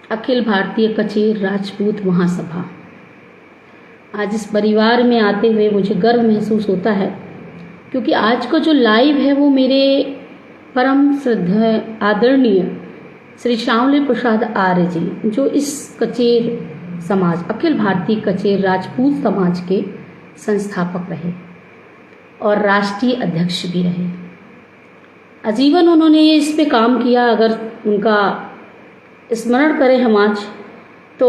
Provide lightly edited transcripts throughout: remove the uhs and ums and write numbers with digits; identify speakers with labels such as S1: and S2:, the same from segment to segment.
S1: अखिल भारतीय कचेर राजपूत महासभा। आज इस परिवार में आते हुए मुझे गर्व महसूस होता है, क्योंकि आज का जो लाइव है वो मेरे परम श्रद्धेय आदरणीय श्री श्यामली प्रसाद आर्य जी, जो इस कचेर समाज अखिल भारतीय कचेर राजपूत समाज के संस्थापक रहे और राष्ट्रीय अध्यक्ष भी रहे। आजीवन उन्होंने इस पे काम किया। अगर उनका स्मरण करें हम आज, तो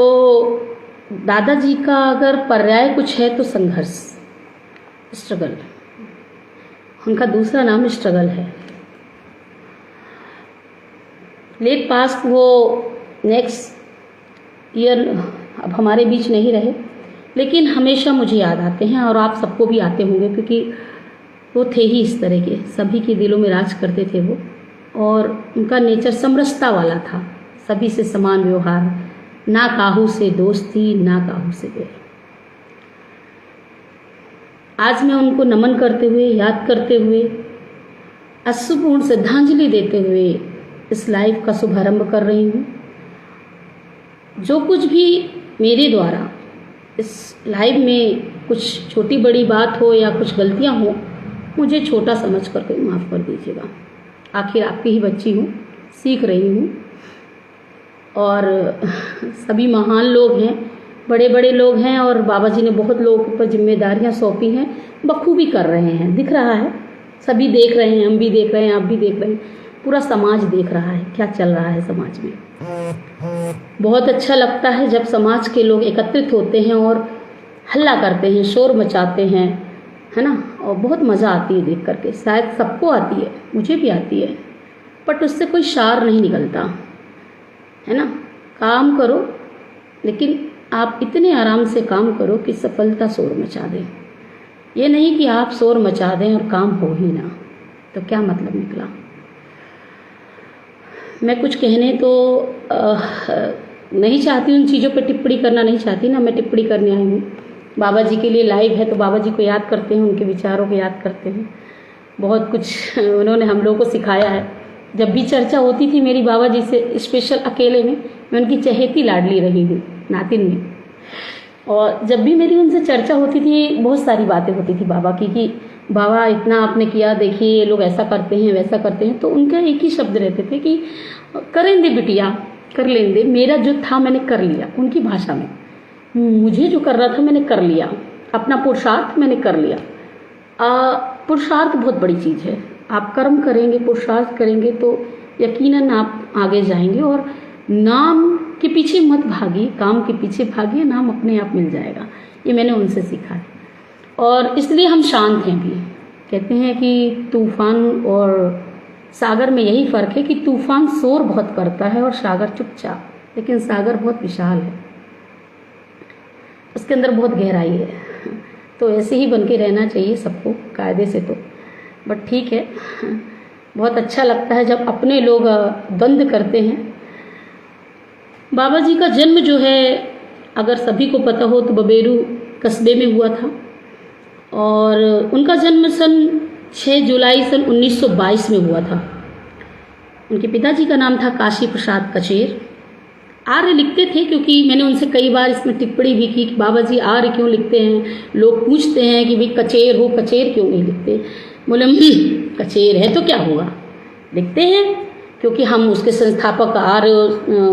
S1: दादाजी का अगर पर्याय कुछ है तो संघर्ष, स्ट्रगल। उनका दूसरा नाम स्ट्रगल है। लेट पास्ट वो नेक्स्ट ईयर अब हमारे बीच नहीं रहे, लेकिन हमेशा मुझे याद आते हैं और आप सबको भी आते होंगे, क्योंकि वो थे ही इस तरह के, सभी के दिलों में राज करते थे वो। और उनका नेचर समरसता वाला था, सभी से समान व्यवहार, ना काहू से दोस्ती ना काहू से बैर। आज मैं उनको नमन करते हुए, याद करते हुए, अश्रुपूर्ण श्रद्धांजलि देते हुए इस लाइव का शुभारंभ कर रही हूँ। जो कुछ भी मेरे द्वारा इस लाइव में कुछ छोटी बड़ी बात हो या कुछ गलतियाँ हो, मुझे छोटा समझ कर कोई माफ़ कर दीजिएगा। आखिर आपकी ही बच्ची हूँ, सीख रही हूँ। और सभी महान लोग हैं, बड़े बड़े लोग हैं, और बाबा जी ने बहुत लोगों के ऊपर जिम्मेदारियाँ सौंपी हैं, बखूबी कर रहे हैं, दिख रहा है, सभी देख रहे हैं, हम भी देख रहे हैं, आप भी देख रहे हैं, पूरा समाज देख रहा है क्या चल रहा है समाज में। बहुत अच्छा लगता है जब समाज के लोग एकत्रित होते हैं और हल्ला करते हैं, शोर मचाते हैं, है ना, और बहुत मज़ा आती है देख करके। शायद सबको आती है, मुझे भी आती है, बट उससे कोई सार नहीं निकलता, है ना। काम करो, लेकिन आप इतने आराम से काम करो कि सफलता शोर मचा दे। ये नहीं कि आप शोर मचा दें और काम हो ही ना, तो क्या मतलब निकला। मैं कुछ कहने तो नहीं चाहती, उन चीज़ों पे टिप्पणी करना नहीं चाहती ना, मैं टिप्पणी करने आई हूँ। बाबा जी के लिए लाइव है तो बाबा जी को याद करते हैं, उनके विचारों को याद करते हैं। बहुत कुछ उन्होंने हम लोगों को सिखाया है। जब भी चर्चा होती थी मेरी बाबा जी से, स्पेशल अकेले में, मैं उनकी चहेती लाडली रही हूँ नातिन में। और जब भी मेरी उनसे चर्चा होती थी, बहुत सारी बातें होती थी बाबा की, कि बाबा इतना आपने किया, देखिए ये लोग ऐसा करते हैं वैसा करते हैं। तो उनका एक ही शब्द रहते थे कि करें दे बिटिया, कर लें दे, मेरा जो था मैंने कर लिया। उनकी भाषा में मुझे जो कर रहा था मैंने कर लिया, अपना पुरुषार्थ मैंने कर लिया। पुरुषार्थ बहुत बड़ी चीज़ है। आप कर्म करेंगे, पुरुषार्थ करेंगे तो यकीनन आप आगे जाएंगे। और नाम के पीछे मत भागिए, काम के पीछे भागिए, नाम अपने आप मिल जाएगा। ये मैंने उनसे सीखा है। और इसलिए हम शांत हैं भी। कहते हैं कि तूफान और सागर में यही फ़र्क है कि तूफान शोर बहुत करता है और सागर चुपचाप, लेकिन सागर बहुत विशाल है, उसके अंदर बहुत गहराई है। तो ऐसे ही बन के रहना चाहिए सबको, कायदे से तो। बट ठीक है, बहुत अच्छा लगता है जब अपने लोग द्वंद्व करते हैं। बाबा जी का जन्म जो है, अगर सभी को पता हो तो बबेरू कस्बे में हुआ था, और उनका जन्म सन 6 जुलाई सन 1922 में हुआ था। उनके पिताजी का नाम था काशी प्रसाद कचेर। आर्य लिखते थे, क्योंकि मैंने उनसे कई बार इसमें टिप्पणी भी की कि बाबा जी आर्य क्यों लिखते हैं। लोग पूछते हैं कि भाई कचेर हो, कचेर क्यों नहीं लिखते। बोले कचेर है तो क्या हुआ, लिखते हैं, क्योंकि हम उसके संस्थापक आर्य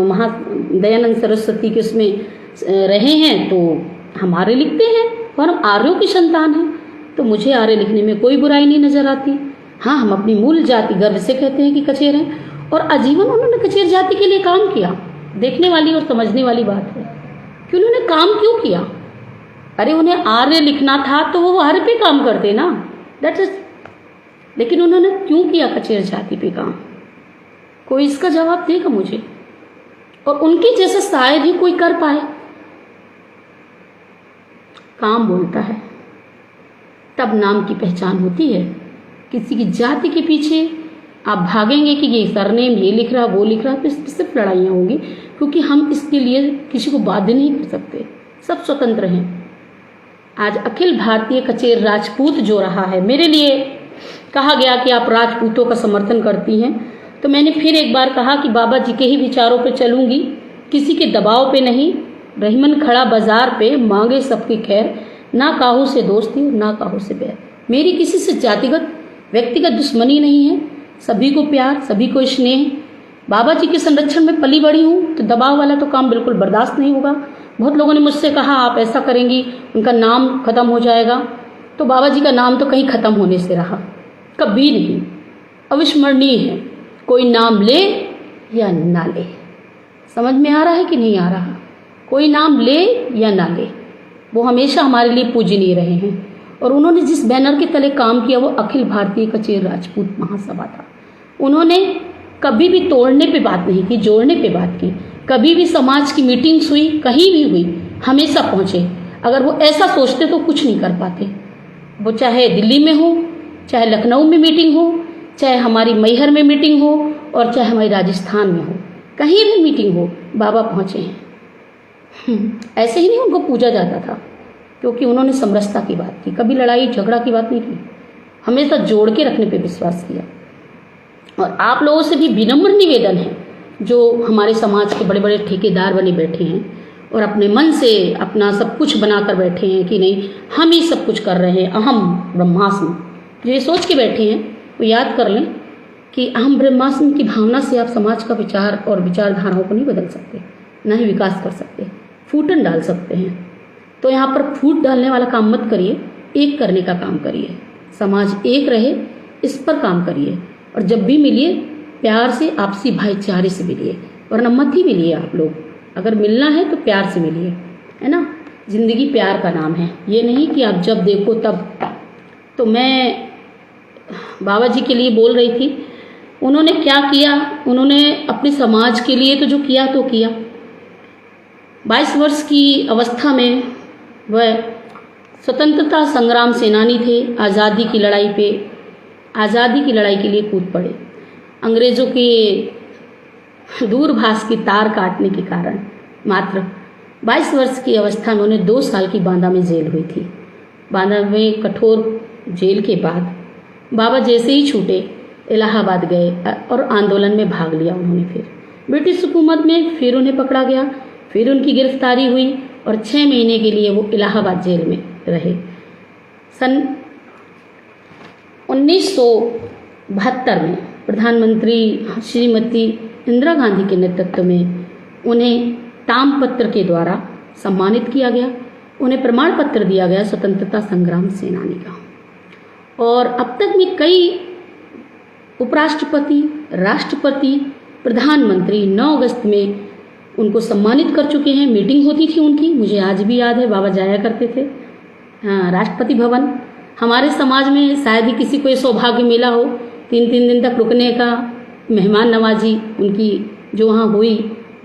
S1: महादयानंद सरस्वती के उसमें रहे हैं, तो हम आर्य लिखते हैं और हम आर्यों की संतान हैं। तो मुझे आर्य लिखने में कोई बुराई नहीं नजर आती। हाँ, हम अपनी मूल जाति गर्व से कहते हैं कि कचेर हैं, और आजीवन उन्होंने कचेर जाति के लिए काम किया। देखने वाली और समझने वाली बात है कि उन्होंने काम क्यों किया। अरे उन्हें आर्य लिखना था तो वो आर्य पे काम करते ना, दैट्स इट। लेकिन उन्होंने क्यों किया कचेर जाति पे काम, कोई इसका जवाब देगा मुझे। और उनके जैसे शायद ही कोई कर पाए। काम बोलता है, तब नाम की पहचान होती है। किसी की जाति के पीछे आप भागेंगे कि ये सरनेम ये लिख रहा वो लिख रहा, तो इस सिर्फ लड़ाइयाँ होंगी, क्योंकि हम इसके लिए किसी को बाध्य नहीं कर सकते, सब स्वतंत्र हैं। आज अखिल भारतीय कचेर राजपूत जो रहा है, मेरे लिए कहा गया कि आप राजपूतों का समर्थन करती हैं, तो मैंने फिर एक बार कहा कि बाबा जी के ही विचारों पर चलूंगी, किसी के दबाव पे नहीं, रहीमन खड़ा बाजार पे, मांगे सबकी खैर, ना काहू से दोस्ती और ना काहू से बैर। मेरी किसी से जातिगत व्यक्तिगत दुश्मनी नहीं है, सभी को प्यार, सभी को स्नेह। बाबा जी के संरक्षण में पली बड़ी हूँ, तो दबाव वाला तो काम बिल्कुल बर्दाश्त नहीं होगा। बहुत लोगों ने मुझसे कहा आप ऐसा करेंगी उनका नाम खत्म हो जाएगा, तो बाबा जी का नाम तो कहीं खत्म होने से रहा, कभी नहीं, अविस्मरणीय है। कोई नाम ले या ना ले, समझ में आ रहा है कि नहीं आ रहा? कोई नाम ले या ना ले, वो हमेशा हमारे लिए पूजनीय रहे हैं। और उन्होंने जिस बैनर के तले काम किया वो अखिल भारतीय कचेर राजपूत महासभा था। उन्होंने कभी भी तोड़ने पे बात नहीं की, जोड़ने पे बात की। कभी भी समाज की मीटिंग्स हुई, कहीं भी हुई, हमेशा पहुँचे। अगर वो ऐसा सोचते तो कुछ नहीं कर पाते। वो चाहे दिल्ली में हो, चाहे लखनऊ में मीटिंग हो, चाहे हमारी मैहर में मीटिंग हो, और चाहे हमारी राजस्थान में हो, कहीं भी मीटिंग हो, बाबा पहुँचे हैं। ऐसे ही नहीं उनको पूजा जाता था, क्योंकि उन्होंने समरसता की बात की, कभी लड़ाई झगड़ा की बात नहीं की, हमेशा जोड़ के रखने पे विश्वास किया। और आप लोगों से भी विनम्र निवेदन है, जो हमारे समाज के बड़े बड़े ठेकेदार बने बैठे हैं और अपने मन से अपना सब कुछ बनाकर बैठे हैं कि नहीं हम ही सब कुछ कर रहे हैं, अहम ब्रह्मास्म, जो ये सोच के बैठे हैं, वो याद कर लें कि अहम ब्रह्मास्म की भावना से आप समाज का विचार और विचारधाराओं को नहीं बदल सकते, ना ही विकास कर सकते, फूटन डाल सकते हैं। तो यहाँ पर फूट डालने वाला काम मत करिए, एक करने का काम करिए, समाज एक रहे इस पर काम करिए। और जब भी मिलिए प्यार से, आपसी भाईचारे से मिलिए, वरना मत ही मिलिए। आप लोग अगर मिलना है तो प्यार से मिलिए, है ना। जिंदगी प्यार का नाम है, ये नहीं कि आप जब देखो तब। तो मैं बाबा जी के लिए बोल रही थी, उन्होंने क्या किया, उन्होंने अपने समाज के लिए तो जो किया तो किया। 22 वर्ष की अवस्था में वह स्वतंत्रता संग्राम सेनानी थे। आज़ादी की लड़ाई के लिए कूद पड़े। अंग्रेज़ों के दूरभाष की तार काटने के कारण मात्र 22 वर्ष की अवस्था में उन्हें 2 साल की बांदा में जेल हुई थी। बांदा में कठोर जेल के बाद बाबा जैसे ही छूटे इलाहाबाद गए और आंदोलन में भाग लिया उन्होंने। फिर ब्रिटिश हुकूमत में फिर उन्हें पकड़ा गया, फिर उनकी गिरफ्तारी हुई और 6 महीने के लिए वो इलाहाबाद जेल में रहे। सन 1972 में प्रधानमंत्री श्रीमती इंदिरा गांधी के नेतृत्व में उन्हें ताम्रपत्र के द्वारा सम्मानित किया गया। उन्हें प्रमाण पत्र दिया गया स्वतंत्रता संग्राम सेनानी का। और अब तक में कई उपराष्ट्रपति, राष्ट्रपति, प्रधानमंत्री 9 अगस्त में उनको सम्मानित कर चुके हैं। मीटिंग होती थी उनकी, मुझे आज भी याद है, बाबा जाया करते थे। हाँ, राष्ट्रपति भवन। हमारे समाज में शायद ही किसी को ये सौभाग्य मिला हो 3-3 दिन तक रुकने का। मेहमान नवाजी उनकी जो वहाँ हुई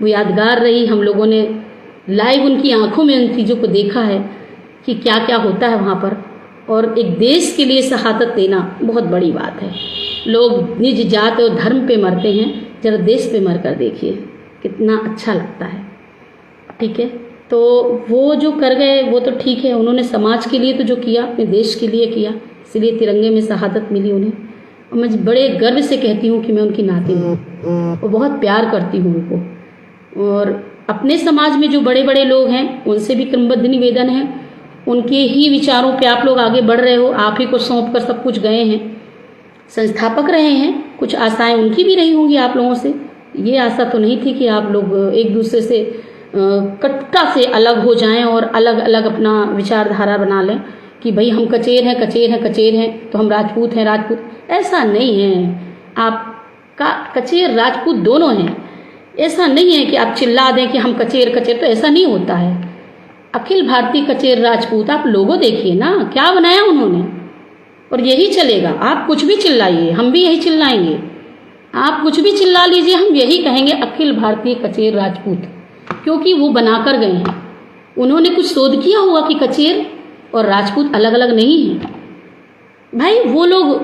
S1: वो यादगार रही। हम लोगों ने लाइव उनकी आंखों में उन चीज़ों को देखा है कि क्या क्या होता है वहाँ पर। और एक देश के लिए शहादत देना बहुत बड़ी बात है। लोग निज जात और धर्म पे मरते हैं, जरा देश पे मर कर देखिए कितना अच्छा लगता है। ठीक है, तो वो जो कर गए वो तो ठीक है, उन्होंने समाज के लिए तो जो किया अपने देश के लिए किया, इसलिए तिरंगे में शहादत मिली उन्हें। और मैं बड़े गर्व से कहती हूँ कि मैं उनकी नाती हूँ और बहुत प्यार करती हूँ उनको। और अपने समाज में जो बड़े बड़े लोग हैं उनसे भी क्रमबद्ध निवेदन है, उनके ही विचारों पे आप लोग आगे बढ़ रहे हो। आप ही को सौंप कर सब कुछ गए हैं, संस्थापक रहे हैं, कुछ आशाएं उनकी भी रही होंगी आप लोगों से। ये आशा तो नहीं थी कि आप लोग एक दूसरे से कट्टा से अलग हो जाएं और अलग अलग अपना विचारधारा बना लें कि भाई हम कचेर हैं, कचेर हैं, कचेर हैं तो हम राजपूत हैं, राजपूत। ऐसा नहीं है, आपका कचेर राजपूत दोनों हैं। ऐसा नहीं है कि आप चिल्ला दें कि हम कचेर कचेर, तो ऐसा नहीं होता है। अखिल भारतीय कचेर राजपूत, आप लोगों देखिए ना क्या बनाया उन्होंने, और यही चलेगा। आप कुछ भी चिल्लाइए, हम भी यही चिल्लाएंगे। आप कुछ भी चिल्ला लीजिए, हम यही कहेंगे अखिल भारतीय कचेर राजपूत, क्योंकि वो बनाकर गए हैं। उन्होंने कुछ शोध किया होगा कि कचेर और राजपूत अलग अलग नहीं हैं। भाई वो लोग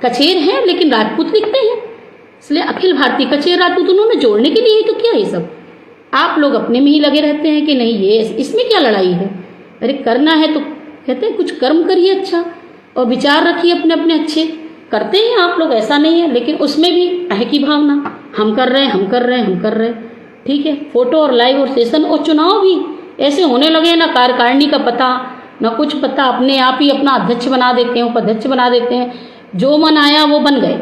S1: कचेर हैं लेकिन राजपूत लिखते हैं, इसलिए अखिल भारतीय कचेर राजपूत उन्होंने जोड़ने के लिए ही तो किया ये सब। आप लोग अपने में ही लगे रहते हैं कि नहीं ये इसमें क्या लड़ाई है। अरे करना है तो कहते हैं कुछ कर्म करिए अच्छा, और विचार रखिए अपने अपने अच्छे। करते हैं आप लोग, ऐसा नहीं है, लेकिन उसमें भी अह की भावना, हम कर रहे हैं, हम कर रहे हैं, हम कर रहे हैं। ठीक है, फोटो और लाइव और सेशन और चुनाव भी ऐसे होने लगे, ना कार्यकारिणी का पता ना कुछ पता, अपने आप ही अपना अध्यक्ष बना देते हैं, उपाध्यक्ष बना देते हैं, जो मन आया वो बन गए।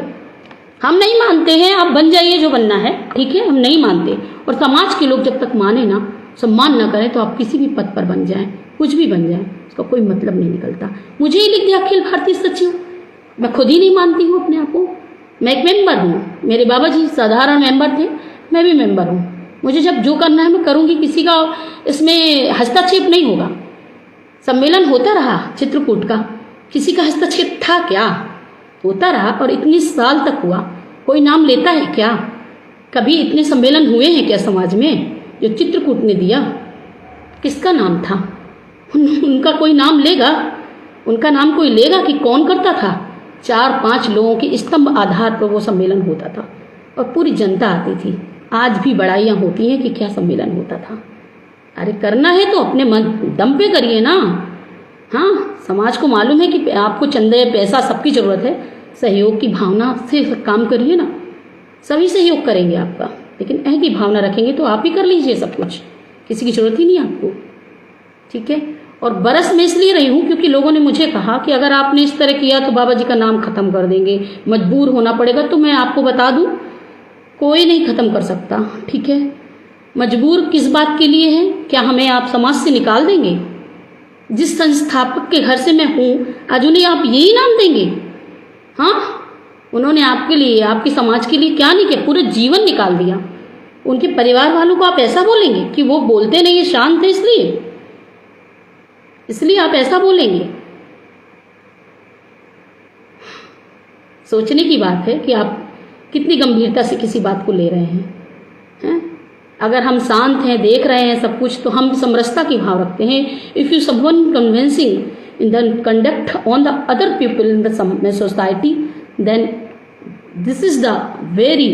S1: हम नहीं मानते हैं, आप बन जाइए जो बनना है, ठीक है, हम नहीं मानते। और समाज के लोग जब तक माने ना, सम्मान ना करें, तो आप किसी भी पद पर बन जाएं, कुछ भी बन जाएं, उसका कोई मतलब नहीं निकलता। मुझे ही लिख दिया अखिल भारतीय सचिव, मैं खुद ही नहीं मानती हूँ अपने आप को। मैं एक मेंबर हूँ, मेरे बाबा जी साधारण मेंबर थे, मैं भी मेंबर हूँ। मुझे जब जो करना है मैं करूँगी, किसी का इसमें हस्तक्षेप नहीं होगा। सम्मेलन होता रहा चित्रकूट का, किसी का हस्तक्षेप था क्या? होता रहा और इतने साल तक हुआ, कोई नाम लेता है क्या? कभी इतने सम्मेलन हुए हैं क्या समाज में जो चित्रकूट ने दिया? किसका नाम था? उनका कोई नाम लेगा? उनका नाम कोई लेगा कि कौन करता था? 4-5 लोगों के स्तंभ आधार पर वो सम्मेलन होता था और पूरी जनता आती थी। आज भी बड़ाइयाँ होती हैं कि क्या सम्मेलन होता था। अरे करना है तो अपने मन दम पे करिए ना। हाँ, समाज को मालूम है कि आपको चंदे पैसा सबकी ज़रूरत है, सहयोग की भावना से काम करिए ना, सभी सहयोग करेंगे आपका। लेकिन ऐ की भावना रखेंगे तो आप ही कर लीजिए सब कुछ, किसी की ज़रूरत ही नहीं आपको, ठीक है। और बरस मैं इसलिए रही हूँ क्योंकि लोगों ने मुझे कहा कि अगर आपने इस तरह किया तो बाबा जी का नाम खत्म कर देंगे, मजबूर होना पड़ेगा। तो मैं आपको बता दूँ, कोई नहीं खत्म कर सकता, ठीक है। मजबूर किस बात के लिए है? क्या हमें आप समाज से निकाल देंगे? जिस संस्थापक के घर से मैं हूँ, आज उन्हें आप यही नाम देंगे? हाँ, उन्होंने आपके लिए, आपके समाज के लिए क्या नहीं किया, पूरा जीवन निकाल दिया। उनके परिवार वालों को आप ऐसा बोलेंगे कि वो बोलते नहीं है, शांत है, इसलिए आप ऐसा बोलेंगे? सोचने की बात है कि आप कितनी गंभीरता से किसी बात को ले रहे हैं। अगर हम शांत हैं, देख रहे हैं सब कुछ, तो हम समरसता की भाव रखते हैं। If you someone convincing in the conduct on the other people in the society, then this is the very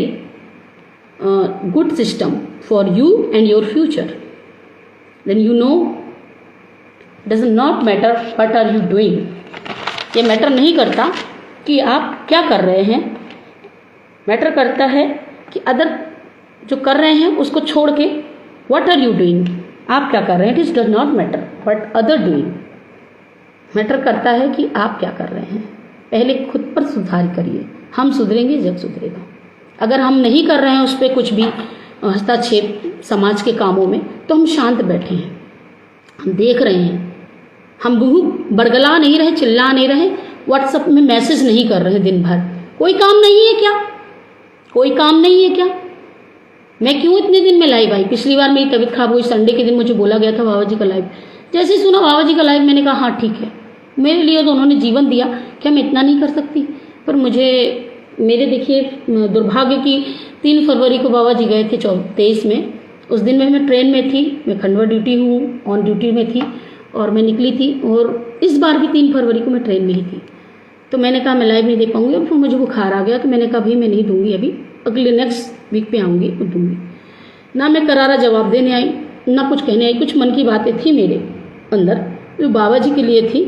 S1: good system for you and your future. Then you know does not matter what are you doing. ये matter नहीं करता कि आप क्या कर रहे हैं, matter करता है कि अदर जो कर रहे हैं उसको छोड़ के व्हाट आर यू डूइंग, आप क्या कर रहे हैं। It is does not matter what other doing, matter करता है कि आप क्या कर रहे हैं। पहले खुद पर सुधार करिए, हम सुधरेंगे जब सुधरेगा। अगर हम नहीं कर रहे हैं उस पर कुछ भी हस्तक्षेप समाज के कामों में, तो हम शांत बैठे हैं, हम देख रहे हैं, हम बड़गला नहीं रहे, चिल्ला नहीं रहे, व्हाट्सएप में मैसेज नहीं कर रहे दिन भर। कोई काम नहीं है क्या? कोई काम नहीं है क्या? मैं क्यों इतने दिन में लाइव आई? पिछली बार मेरी तबीयत खराब हुई, संडे के दिन मुझे बोला गया था बाबा जी का लाइव। जैसे ही सुना बाबा जी का लाइव, मैंने कहा हाँ ठीक है, मेरे लिए तो उन्होंने जीवन दिया, क्या मैं इतना नहीं कर सकती? पर मेरे देखिए दुर्भाग्य की 3 फरवरी को बाबा जी गए थे 23 में। उस दिन में मैं ट्रेन में थी, मैं खंडवा ड्यूटी हूँ, ऑन ड्यूटी में थी और मैं निकली थी। और इस बार भी 3 फरवरी को मैं ट्रेन में ही थी। तो मैंने कहा मैं लाइव नहीं दे पाऊंगी। और फिर मुझे बुखार आ गया, तो मैंने कहा भाई मैं नहीं दूंगी, अभी अगले नेक्स्ट वीक पे आऊँगी और दूंगी। ना मैं करारा जवाब देने आई, ना कुछ कहने आई। कुछ मन की बातें थी मेरे अंदर जो बाबा जी के लिए थी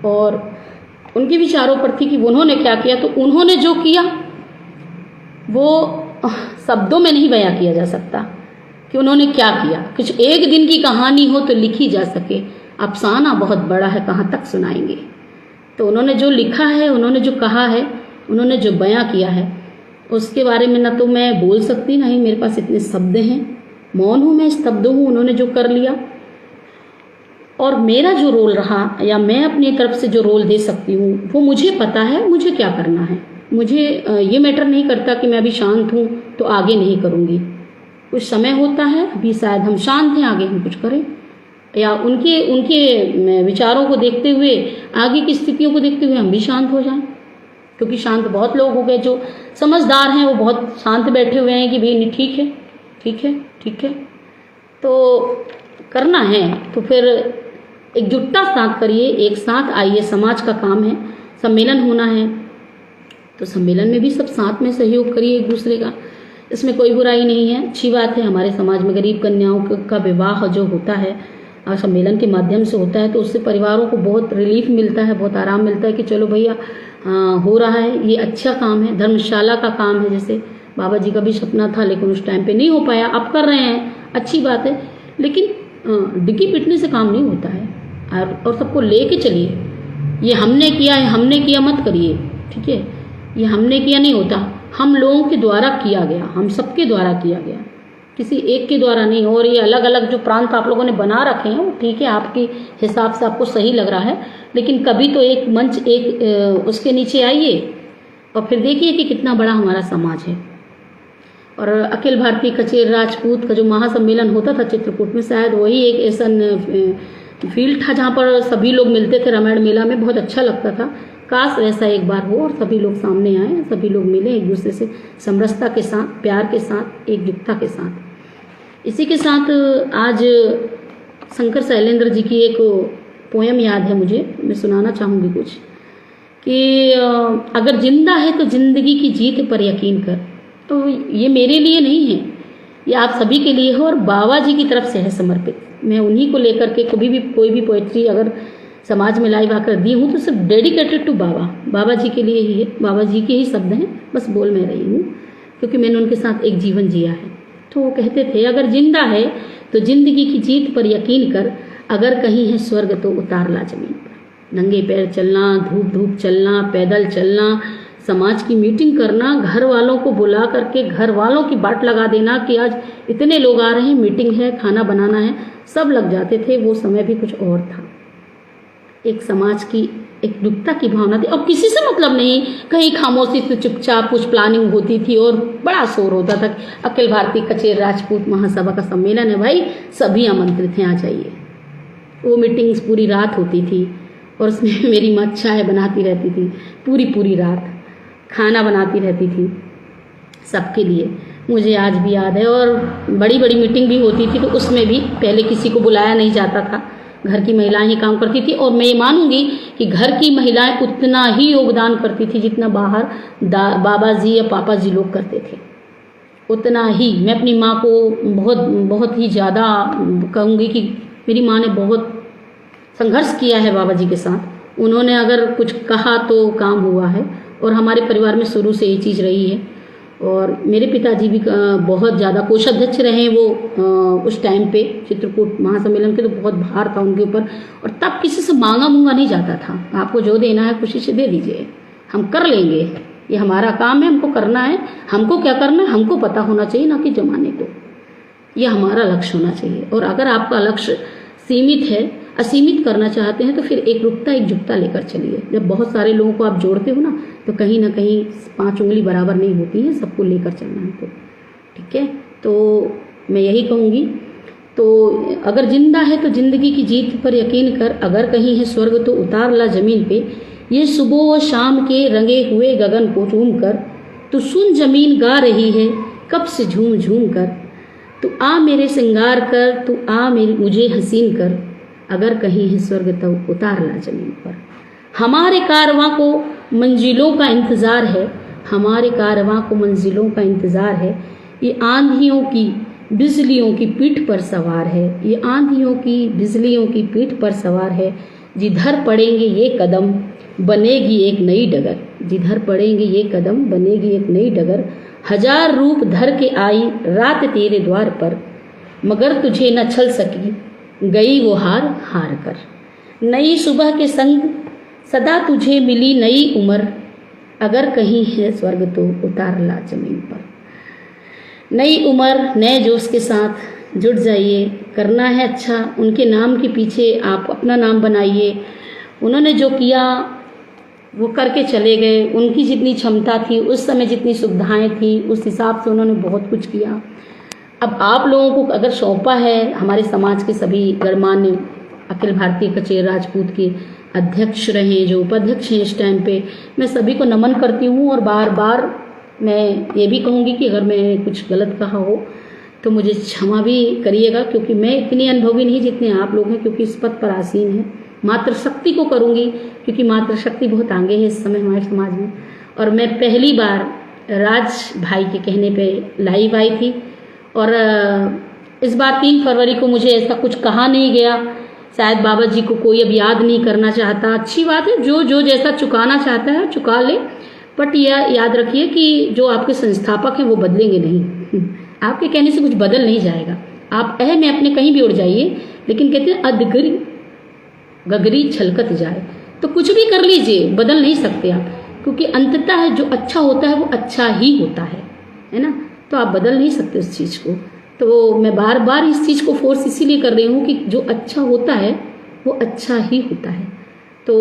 S1: और उनके विचारों पर थी कि उन्होंने क्या किया। तो उन्होंने जो किया वो शब्दों में नहीं बयां किया जा सकता कि उन्होंने क्या किया। कुछ एक दिन की कहानी हो तो लिखी जा सके, अफसाना बहुत बड़ा है, कहाँ तक सुनाएंगे। तो उन्होंने जो लिखा है, उन्होंने जो कहा है, उन्होंने जो बयां किया है, उसके बारे में ना तो मैं बोल सकती, ना ही मेरे पास इतने शब्द हैं। मौन हूँ, मैं स्तब्ध हूँ। उन्होंने जो कर लिया और मेरा जो रोल रहा, या मैं अपनी तरफ से जो रोल दे सकती हूँ, वो मुझे पता है मुझे क्या करना है। मुझे ये मैटर नहीं करता कि मैं अभी शांत हूँ तो आगे नहीं करूँगी। कुछ समय होता है, अभी शायद हम शांत हैं, आगे हम कुछ करें, या उनके विचारों को देखते हुए, आगे की स्थितियों को देखते हुए हम भी शांत हो जाएं। क्योंकि शांत बहुत लोग हो गए, जो समझदार हैं वो बहुत शांत बैठे हुए हैं कि भाई नहीं, ठीक है ठीक है ठीक है। तो करना है तो फिर एकजुटता साथ करिए, एक साथ आइए, समाज का काम है। सम्मेलन होना है तो सम्मेलन में भी सब साथ में सहयोग करिए एक दूसरे का, इसमें कोई बुराई नहीं है, अच्छी बात है। हमारे समाज में गरीब कन्याओं का विवाह जो होता है और सम्मेलन के माध्यम से होता है, तो उससे परिवारों को बहुत रिलीफ मिलता है, बहुत आराम मिलता है कि चलो भैया हो रहा है, ये अच्छा काम है। धर्मशाला का काम है, जैसे बाबा जी का भी सपना था, लेकिन उस टाइम पे नहीं हो पाया। अब कर रहे हैं, अच्छी बात है, लेकिन डिग्गी पिटने से काम नहीं होता है। और सबको लेके चलिए। ये हमने किया है, हमने किया मत करिए, ठीक है। ये हमने किया नहीं होता, हम लोगों के द्वारा किया गया, हम सबके द्वारा किया गया, किसी एक के द्वारा नहीं। और ये अलग अलग जो प्रांत आप लोगों ने बना रखे हैं, वो ठीक है, आपके हिसाब से आपको सही लग रहा है, लेकिन कभी तो एक मंच, एक उसके नीचे आइए और फिर देखिए कि कितना बड़ा हमारा समाज है। और अखिल भारतीय कचेर राजपूत का जो महासम्मेलन होता था चित्रकूट में, शायद वही एक ऐसा फील्ड था जहाँ पर सभी लोग मिलते थे रामायण मेला में। बहुत अच्छा लगता था। काश वैसा एक बार हो और सभी लोग सामने आए, सभी लोग मिले एक दूसरे से समरसता के साथ, प्यार के साथ, एकजुटता के साथ। इसी के साथ आज शंकर शैलेंद्र जी की एक पोयम याद है मुझे, मैं सुनाना चाहूँगी कुछ, कि अगर जिंदा है तो जिंदगी की जीत पर यकीन कर। तो ये मेरे लिए नहीं है, ये आप सभी के लिए है और बाबा जी की तरफ से है समर्पित। मैं उन्हीं को लेकर के कभी भी कोई भी पोएट्री अगर समाज में लाइव आकर दी हूँ तो सिर्फ डेडिकेटेड टू बाबा जी के लिए ही है। बाबा जी के ही शब्द हैं, बस बोल मैं रही हूँ क्योंकि मैंने उनके साथ एक जीवन जिया है। तो वो कहते थे, अगर जिंदा है तो जिंदगी की जीत पर यकीन कर, अगर कहीं है स्वर्ग तो उतार ला जमीन पर। नंगे पैर चलना, धूप धूप चलना, पैदल चलना, समाज की मीटिंग करना, घर वालों को बुला करके घर वालों की बाट लगा देना कि आज इतने लोग आ रहे हैं, मीटिंग है, खाना बनाना है, सब लग जाते थे। वो समय भी कुछ और था। एक समाज की एकजुटता की भावना थी और किसी से मतलब नहीं, कहीं खामोशी से चुपचाप कुछ प्लानिंग होती थी और बड़ा शोर होता था। अखिल भारतीय कचेर राजपूत महासभा का सम्मेलन है भाई, सभी आमंत्रित हैं, आ जाइए। वो मीटिंग्स पूरी रात होती थी और उसमें मेरी माँ चाय बनाती रहती थी, पूरी रात खाना बनाती रहती थी सबके लिए, मुझे आज भी याद है। और बड़ी मीटिंग भी होती थी तो उसमें भी पहले किसी को बुलाया नहीं जाता था, घर की महिलाएं ही काम करती थी। और मैं मानूंगी कि घर की महिलाएं उतना ही योगदान करती थी जितना बाहर बाबा जी या पापा जी लोग करते थे, उतना ही। मैं अपनी माँ को बहुत ही ज़्यादा कहूँगी कि मेरी माँ ने बहुत संघर्ष किया है बाबा जी के साथ। उन्होंने अगर कुछ कहा तो काम हुआ है और हमारे परिवार में शुरू से ये चीज़ रही है। और मेरे पिताजी भी बहुत ज़्यादा कोषाध्यक्ष रहे वो उस टाइम पे चित्रकूट महासम्मेलन के, तो बहुत भार था उनके ऊपर। और तब किसी से मांगा नहीं जाता था, आपको जो देना है खुशी से दे दीजिए, हम कर लेंगे, ये हमारा काम है, हमको करना है। हमको क्या करना है हमको पता होना चाहिए, ना कि जमाने को। ये हमारा लक्ष्य होना चाहिए। और अगर आपका लक्ष्य सीमित है, असीमित करना चाहते हैं, तो फिर एकजुटता लेकर चलिए। जब बहुत सारे लोगों को आप जोड़ते हो ना, तो कहीं ना कहीं 5 उंगली बराबर नहीं होती है, सबको लेकर चलना है। तो ठीक है, तो मैं यही कहूँगी। तो अगर जिंदा है तो जिंदगी की जीत पर यकीन कर, अगर कहीं है स्वर्ग तो उतार ला जमीन पे। ये सुबह व शाम के रंगे हुए गगन को चूम कर, तू सुन जमीन गा रही है कब से झूम झूम कर। तू आ मेरे श्रृंगार कर, तू आ मेरी मुझे हसीन कर, अगर कहीं है स्वर्ग तो उतार ला जमीन पर। हमारे कारवां को मंजिलों का इंतज़ार है, हमारे कारवां को मंजिलों का इंतज़ार है। ये आंधियों की बिजलियों की पीठ पर सवार है, ये आंधियों की बिजलियों की पीठ पर सवार है। जिधर पड़ेंगे ये कदम बनेगी एक नई डगर, जिधर पड़ेंगे ये कदम बनेगी एक नई डगर। हजार रूप धर के आई रात तेरे द्वार पर, मगर तुझे न छल सकी गई वो हार हार कर। नई सुबह के संग सदा तुझे मिली नई उम्र, अगर कहीं है स्वर्ग तो उतार ला जमीन पर। नई उम्र नए जोश के साथ जुट जाइए, करना है अच्छा, उनके नाम के पीछे आप अपना नाम बनाइए। उन्होंने जो किया वो करके चले गए, उनकी जितनी क्षमता थी, उस समय जितनी सुविधाएं थी, उस हिसाब से उन्होंने बहुत कुछ किया। अब आप लोगों को अगर सौंपा है, हमारे समाज के सभी गणमान्य अखिल भारतीय कचेर राजपूत के अध्यक्ष रहे, जो उपाध्यक्ष हैं इस टाइम पे, मैं सभी को नमन करती हूँ। और बार बार मैं ये भी कहूँगी कि अगर मैंने कुछ गलत कहा हो तो मुझे क्षमा भी करिएगा, क्योंकि मैं इतनी अनुभवी नहीं जितने आप लोग हैं, क्योंकि इस पद पर आसीन है। मातृशक्ति को करूँगी क्योंकि मातृशक्ति बहुत आगे है इस समय हमारे समाज में। और मैं पहली बार राज भाई के कहने पे लाइव आई थी और इस बार 3 फरवरी को मुझे ऐसा कुछ कहा नहीं गया। शायद बाबा जी को कोई अब याद नहीं करना चाहता, अच्छी बात है, जो जैसा चुकाना चाहता है चुका ले, बट यह याद रखिए कि जो आपके संस्थापक हैं वो बदलेंगे नहीं। आपके कहने से कुछ बदल नहीं जाएगा। आप में अपने कहीं भी उड़ जाइए, लेकिन कहते हैं अधगरी गगरी छलकत जाए, तो कुछ भी कर लीजिए, बदल नहीं सकते आप, क्योंकि अंततः जो अच्छा होता है वो अच्छा ही होता है ना। तो आप बदल नहीं सकते उस चीज़ को। तो मैं बार बार इस चीज़ को फोर्स इसीलिए कर रही हूँ कि जो अच्छा होता है वो अच्छा ही होता है। तो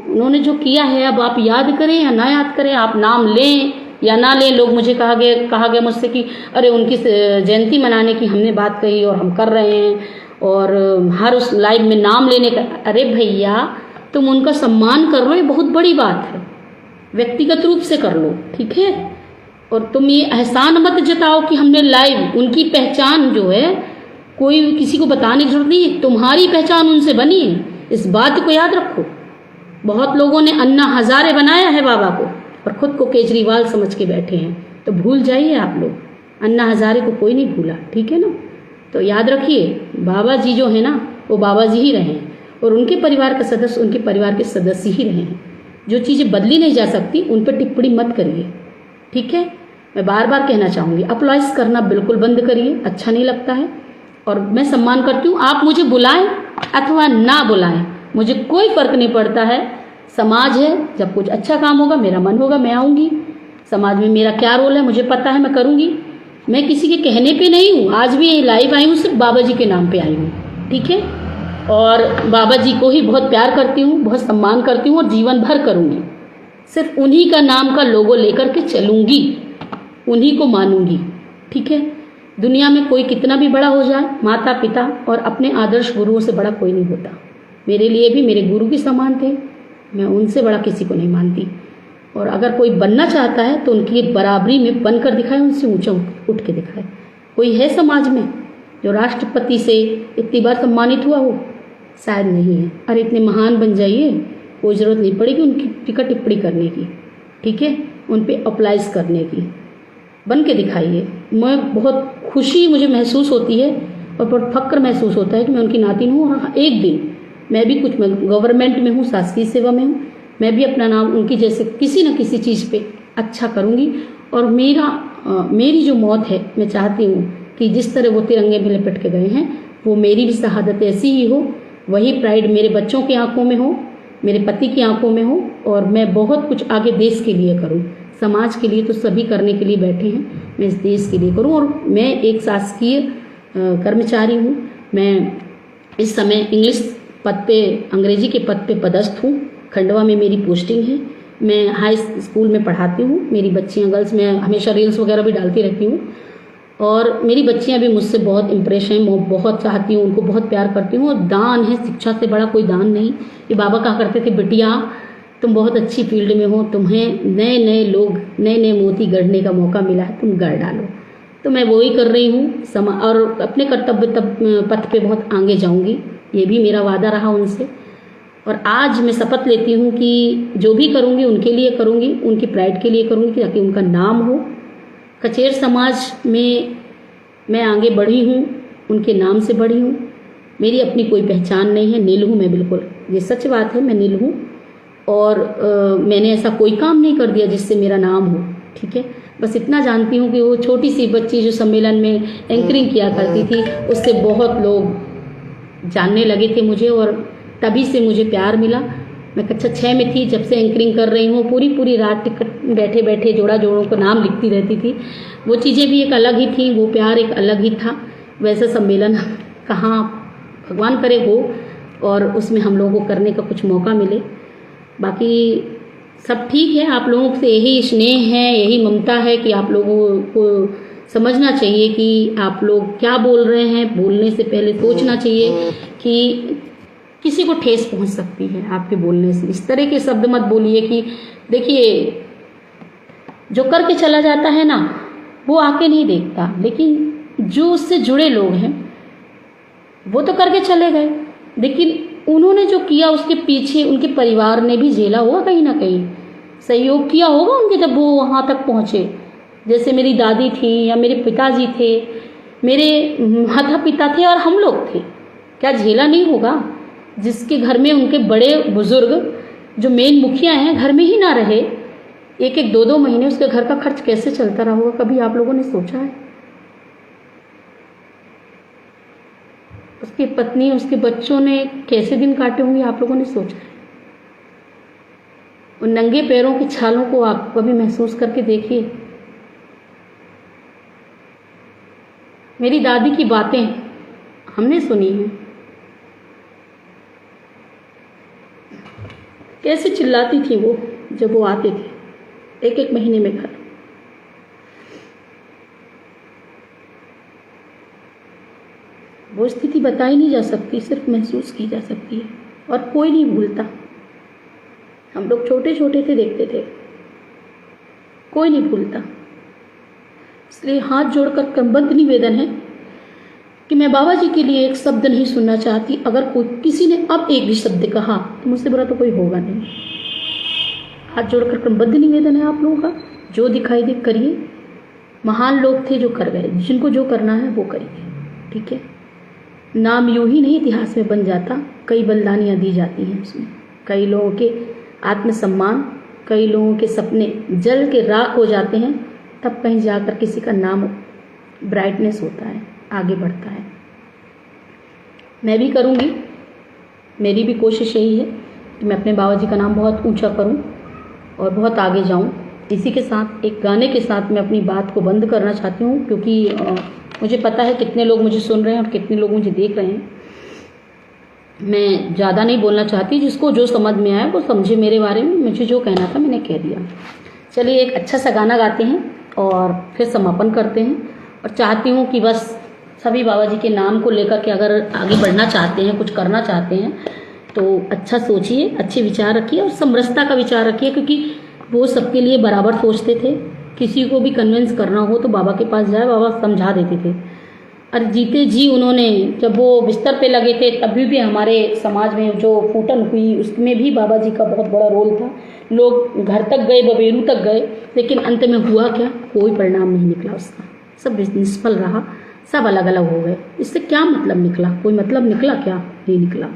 S1: उन्होंने जो किया है, अब आप याद करें या ना याद करें, आप नाम लें या ना लें, लोग मुझे कहा गया मुझसे कि अरे उनकी जयंती मनाने की हमने बात कही और हम कर रहे हैं, और हर उस लाइव में नाम लेने का। अरे भैया, तुम उनका सम्मान कर लो, ये बहुत बड़ी बात है, व्यक्तिगत रूप से कर लो, ठीक है। और तुम ये एहसान मत जताओ कि हमने लाइव, उनकी पहचान जो है कोई किसी को बताने की जरूरत नहीं है, तुम्हारी पहचान उनसे बनी है, इस बात को याद रखो। बहुत लोगों ने अन्ना हजारे बनाया है बाबा को, और खुद को केजरीवाल समझ के बैठे हैं, तो भूल जाइए आप लोग, अन्ना हजारे को कोई नहीं भूला, ठीक है ना। तो याद रखिए, बाबा जी जो है ना वो बाबा जी ही रहे हैं, और उनके परिवार के सदस्य उनके परिवार के सदस्य ही रहे हैं। जो चीज़ें बदली नहीं जा सकती उन पर टिप्पणी मत करिए, ठीक है। मैं बार बार कहना चाहूँगी, अप्लाइज करना बिल्कुल बंद करिए, अच्छा नहीं लगता है। और मैं सम्मान करती हूँ, आप मुझे बुलाएं अथवा ना बुलाएं, मुझे कोई फर्क नहीं पड़ता है। समाज है, जब कुछ अच्छा काम होगा, मेरा मन होगा, मैं आऊँगी। समाज में मेरा क्या रोल है मुझे पता है, मैं करूँगी। मैं किसी के कहने पे नहीं हूँ, आज भी ये लाइव आई हूँ सिर्फ बाबा जी के नाम पे आई हूँ, ठीक है। और बाबा जी को ही बहुत प्यार करती हूँ, बहुत सम्मान करती हूँ, और जीवन भर करूँगी। सिर्फ उन्हीं का नाम का लोगो लेकर के चलूँगी, उन्हीं को मानूंगी, ठीक है। दुनिया में कोई कितना भी बड़ा हो जाए, माता पिता और अपने आदर्श गुरुओं से बड़ा कोई नहीं होता। मेरे लिए भी मेरे गुरु के समान थे, मैं उनसे बड़ा किसी को नहीं मानती। और अगर कोई बनना चाहता है तो उनकी बराबरी में बनकर दिखाए, उनसे ऊंचा उठ के दिखाए। कोई है समाज में जो राष्ट्रपति से इतनी बार सम्मानित हुआ हो? शायद नहीं है। अरे इतने महान बन जाइए, कोई ज़रूरत नहीं पड़ेगी उनकी टिकट टिप्पणी करने की, ठीक है, उन पर अप्लाइज करने की। बन के दिखाइए। मैं बहुत खुशी मुझे महसूस होती है और बहुत फक्र महसूस होता है कि मैं उनकी नातिन हूँ, और एक दिन मैं भी कुछ गवर्नमेंट में हूँ, शासकीय सेवा में हूँ, मैं भी अपना नाम उनकी जैसे किसी न किसी चीज़ पे अच्छा करूँगी। और मेरी जो मौत है, मैं चाहती हूँ कि जिस तरह वो तिरंगे में लिपट के गए हैं, वो मेरी भी शहादत ऐसी ही हो, वही प्राइड मेरे बच्चों की आंखों में हो, मेरे पति की आंखों में हो, और मैं बहुत कुछ आगे देश के लिए करूँ। समाज के लिए तो सभी करने के लिए बैठे हैं, मैं इस देश के लिए करूं। और मैं एक शासकीय कर्मचारी हूं। मैं इस समय इंग्लिश पद पे, अंग्रेजी के पद पे पदस्थ हूं। खंडवा में मेरी पोस्टिंग है। मैं हाई स्कूल में पढ़ाती हूं। मेरी बच्चियां गर्ल्स, मैं हमेशा रील्स वगैरह भी डालती रहती हूँ, और मेरी बच्चियां भी मुझसे बहुत इम्प्रेस हैं। मैं बहुत चाहती हूँ, उनको बहुत प्यार करती हूँ। और दान है, शिक्षा से बड़ा कोई दान नहीं। ये बाबा कहा करते थे, बिटिया तुम बहुत अच्छी फील्ड में हो, तुम्हें नए नए लोग, नए नए मोती गढ़ने का मौका मिला है, तुम गढ़ डालो। तो मैं वही कर रही हूँ, और अपने कर्तव्य पथ पे बहुत आगे जाऊँगी। ये भी मेरा वादा रहा उनसे। और आज मैं शपथ लेती हूँ कि जो भी करूँगी उनके लिए करूँगी, उनकी प्राइड के लिए करूँगी, ताकि उनका नाम हो। कचेर समाज में मैं आगे बढ़ी हूँ, उनके नाम से बढ़ी हूँ। मेरी अपनी कोई पहचान नहीं है, नील हूँ मैं, बिल्कुल ये सच बात है, मैं नील हूँ। और मैंने ऐसा कोई काम नहीं कर दिया जिससे मेरा नाम हो, ठीक है। बस इतना जानती हूँ कि वो छोटी सी बच्ची जो सम्मेलन में एंकरिंग किया करती थी, उससे बहुत लोग जानने लगे थे मुझे, और तभी से मुझे प्यार मिला। मैं कक्षा 6 में थी जब से एंकरिंग कर रही हूँ। पूरी रात टिकट बैठे बैठे जोड़ों को नाम लिखती रहती थी। वो चीज़ें भी एक अलग ही थी, वो प्यार एक अलग ही था। वैसा सम्मेलन कहाँ भगवान करे हो, और उसमें हम लोगों को करने का कुछ मौका मिले। बाकी सब ठीक है। आप लोगों से यही स्नेह है, यही ममता है कि आप लोगों को समझना चाहिए कि आप लोग क्या बोल रहे हैं। बोलने से पहले सोचना चाहिए कि किसी को ठेस पहुंच सकती है आपके बोलने से। इस तरह के शब्द मत बोलिए कि देखिए, जो करके चला जाता है ना, वो आके नहीं देखता, लेकिन जो उससे जुड़े लोग हैं वो तो करके चले गए, लेकिन उन्होंने जो किया उसके पीछे उनके परिवार ने भी झेला होगा, कहीं ना कहीं सहयोग किया होगा उनके, जब वो वहाँ तक पहुँचे। जैसे मेरी दादी थी या मेरे पिताजी थे, मेरे माता पिता थे, और हम लोग थे। क्या झेला नहीं होगा? जिसके घर में उनके बड़े बुजुर्ग जो मेन मुखिया हैं घर में ही ना रहे, एक एक दो दो महीने उसके घर का खर्च कैसे चलता रहा होगा, कभी आप लोगों ने सोचा है? उसकी पत्नी, उसके बच्चों ने कैसे दिन काटे होंगे, आप लोगों ने सोचा है? उन नंगे पैरों की छालों को आप कभी महसूस करके देखिए। मेरी दादी की बातें हमने सुनी हैं, कैसे चिल्लाती थी वो जब वो आते थे एक एक महीने में घर। वो स्थिति बताई नहीं जा सकती, सिर्फ महसूस की जा सकती है, और कोई नहीं भूलता। हम लोग छोटे छोटे थे, देखते थे, कोई नहीं भूलता। इसलिए हाथ जोड़कर क्रमबद्ध निवेदन है कि मैं बाबा जी के लिए एक शब्द नहीं सुनना चाहती। अगर कोई किसी ने अब एक भी शब्द कहा तो मुझसे बुरा तो कोई होगा नहीं। हाथ जोड़कर क्रमबद्ध निवेदन है आप लोगों का, जो दिखाई दे करिए। महान लोग थे जो कर गए, जिनको जो करना है वो करिए, ठीक है। नाम यूं ही नहीं इतिहास में बन जाता, कई बलिदानियाँ दी जाती हैं उसमें। कई लोगों के आत्मसम्मान, कई लोगों के सपने जल के राख हो जाते हैं, तब कहीं जाकर किसी का नाम ब्राइटनेस होता है, आगे बढ़ता है। मैं भी करूँगी, मेरी भी कोशिश यही है कि मैं अपने बाबा जी का नाम बहुत ऊंचा करूं और बहुत आगे जाऊं। इसी के साथ एक गाने के साथ मैं अपनी बात को बंद करना चाहती हूं, क्योंकि मुझे पता है कितने लोग मुझे सुन रहे हैं और कितने लोग मुझे देख रहे हैं। मैं ज़्यादा नहीं बोलना चाहती, जिसको जो समझ में आए वो समझे मेरे बारे में। मुझे जो कहना था मैंने कह दिया। चलिए एक अच्छा सा गाना गाते हैं और फिर समापन करते हैं। और चाहती हूँ कि बस सभी बाबा जी के नाम को लेकर के अगर आगे बढ़ना चाहते हैं, कुछ करना चाहते हैं, तो अच्छा सोचिए, अच्छे विचार रखिए और समरसता का विचार रखिए, क्योंकि वो सबके लिए बराबर सोचते थे। किसी को भी कन्विंस करना हो तो बाबा के पास जाए, बाबा समझा देते थे। और जीते जी उन्होंने, जब वो बिस्तर पे लगे थे तभी भी हमारे समाज में जो फूटन हुई उसमें भी बाबा जी का बहुत बड़ा रोल था। लोग घर तक गए, बबेरू तक गए, लेकिन अंत में हुआ क्या? कोई परिणाम नहीं निकला उसका, सब निष्फल रहा, सब अलग अलग हो गए। इससे क्या मतलब निकला? कोई मतलब निकला क्या? नहीं निकला।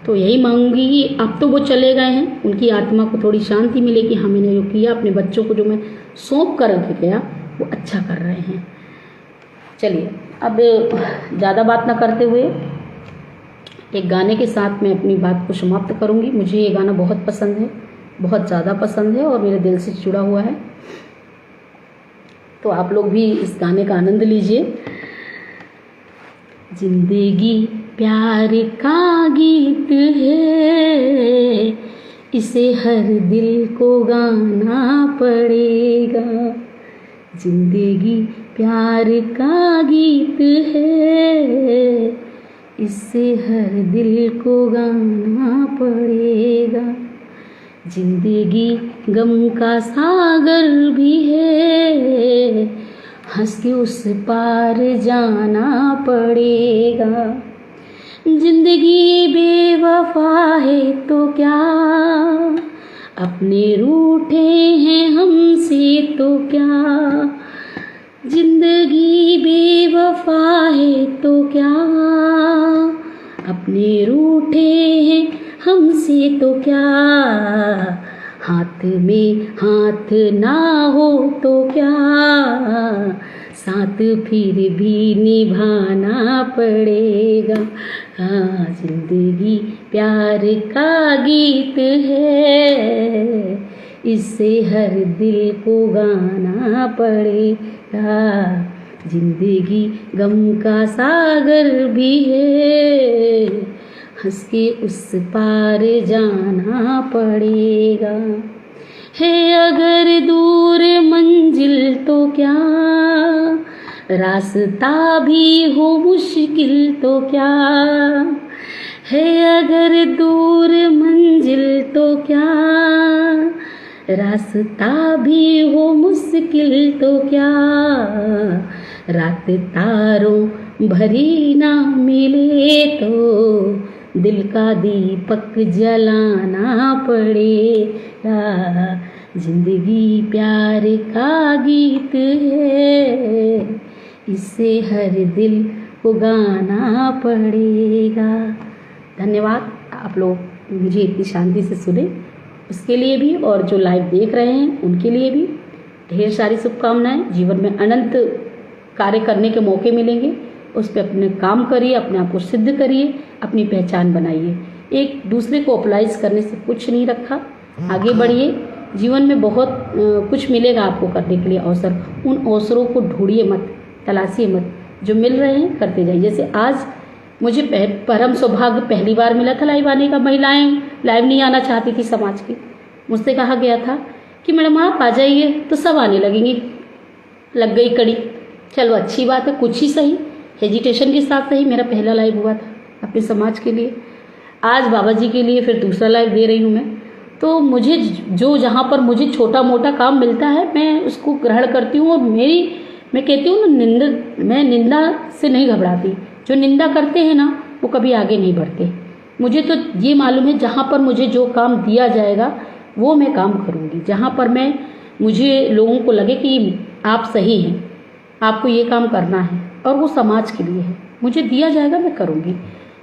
S1: तो यही मांगूंगी कि अब तो वो चले गए हैं, उनकी आत्मा को थोड़ी शांति मिले कि हाँ मैंने जो किया, अपने बच्चों को जो मैं सौंप कर के गया वो अच्छा कर रहे हैं। चलिए अब ज़्यादा बात ना करते हुए एक गाने के साथ मैं अपनी बात को समाप्त करूंगी। मुझे ये गाना बहुत पसंद है, बहुत ज़्यादा पसंद है और मेरे दिल से जुड़ा हुआ है, तो आप लोग भी इस गाने का आनंद लीजिए। जिंदगी प्यार का गीत है, इसे हर दिल को गाना पड़ेगा। जिंदगी प्यार का गीत है, इसे हर दिल को गाना पड़ेगा। जिंदगी गम का सागर भी है, हंस के उस पार जाना पड़ेगा। जिंदगी बेवफा है तो क्या, अपने रूठे हैं हमसे तो क्या। जिंदगी बेवफा है तो क्या, अपने रूठे हैं हमसे तो क्या। हाथ में हाथ ना हो तो क्या, साथ फिर भी निभाना पड़ेगा। हाँ, जिंदगी प्यार का गीत है, इससे हर दिल को गाना पड़ेगा। जिंदगी गम का सागर भी है, हंस के उस पार जाना पड़ेगा। है अगर दूर मंजिल तो क्या, रास्ता भी हो मुश्किल तो क्या। है अगर दूर मंजिल तो क्या, रास्ता भी हो मुश्किल तो क्या। रात तारों भरी ना मिले तो दिल का दीपक जलाना पड़ेगा। जिंदगी प्यार का गीत है, इसे हर दिल को गाना पड़ेगा। धन्यवाद, आप लोग मुझे इतनी शांति से सुने, उसके लिए भी और जो लाइव देख रहे हैं उनके लिए भी ढेर सारी शुभकामनाएं। जीवन में अनंत कार्य करने के मौके मिलेंगे, उस पर अपने काम करिए, अपने आप को सिद्ध करिए, अपनी पहचान बनाइए। एक दूसरे को अप्लाइज करने से कुछ नहीं रखा, आगे बढ़िए। जीवन में बहुत कुछ मिलेगा आपको करने के लिए अवसर, उन अवसरों को ढूंढिए मत, तलाशिए मत, जो मिल रहे हैं करते जाइए। जैसे आज मुझे परम सौभाग्य पहली बार मिला था लाइव आने का। महिलाएं लाइव नहीं आना चाहती थी समाज की, मुझसे कहा गया था कि मैडम आप आ जाइए तो सब आने लगेंगी। लग गई कड़ी, चलो अच्छी बात है, कुछ ही सही, हेजिटेशन के साथ सही मेरा पहला लाइव हुआ था अपने समाज के लिए। आज बाबा जी के लिए फिर दूसरा लाइव दे रही हूँ मैं। तो मुझे जो जहाँ पर मुझे छोटा मोटा काम मिलता है मैं उसको ग्रहण करती हूँ। और मैं कहती हूँ ना, मैं निंदा से नहीं घबराती। जो निंदा करते हैं ना वो कभी आगे नहीं बढ़ते। मुझे तो ये मालूम है जहाँ पर मुझे जो काम दिया जाएगा वो मैं काम करूँगी। जहाँ पर मुझे लोगों को लगे कि आप सही हैं, आपको ये काम करना है और वो समाज के लिए है, मुझे दिया जाएगा मैं करूँगी,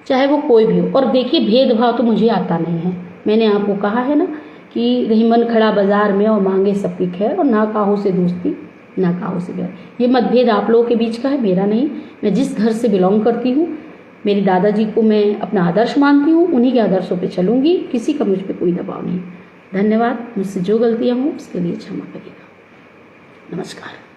S1: चाहे वो कोई भी हो। और देखिए भेदभाव तो मुझे आता नहीं है। मैंने आपको कहा है ना कि रही मन खड़ा बाजार में और मांगे सबकी खैर, और ना काहो से दोस्ती ना काहो से बैर। ये मतभेद आप लोगों के बीच का है, मेरा नहीं। मैं जिस घर से बिलोंग करती हूँ, मेरे दादाजी को मैं अपना आदर्श मानती हूँ, उन्हीं के आदर्शों पे चलूँगी, किसी का मुझ पर कोई दबाव नहीं। धन्यवाद। मुझसे जो गलतियाँ हों उसके लिए क्षमा करिएगा। नमस्कार।